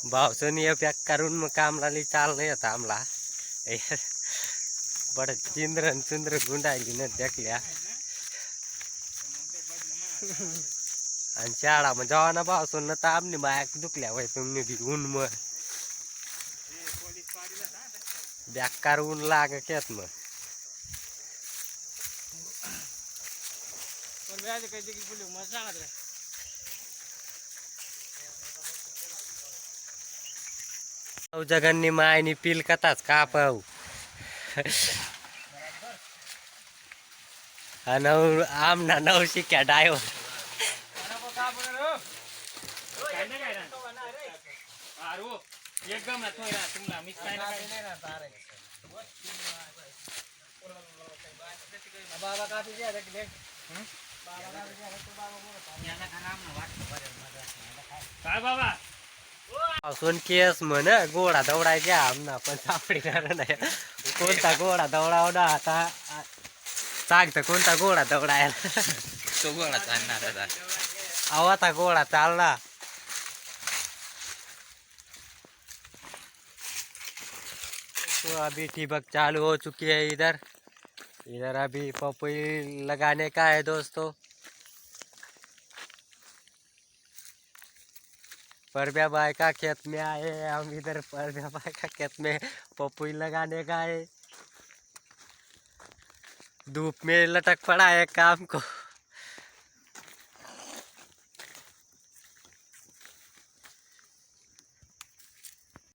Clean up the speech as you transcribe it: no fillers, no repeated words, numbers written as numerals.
भावसन ये पॅक करून मग कामला चाल नाही होता आमला बड चिंद्र गुंडायली न देखल्या आणि शाळा मग जेव्हा भावसन न तर आमने बायक दुखल्या वय तुम्ही बी ऊन मग बेकार ऊन लागत मग जगन्नी मायनी पिल कताच का पाहू आमना नऊ शिक्या डायवर काय बाबा सोन केस म्हण गोडा दौडायच्या आमना पण सापडणार नाही कोणता गोडा दौडावला आता सांगत कोणता गोडा दौडायला तो गोळा चालणार आता आवता गोडा चालना तो अभी ठिबक चालू हो चुकी है इधर अभी पपई लगाने का है दोस्तों परब्या बाई का खेत में आए हैं हम इधर परब्या बाई का खेत में पपई लगाने का है धूप में लटक पड़ा है काम को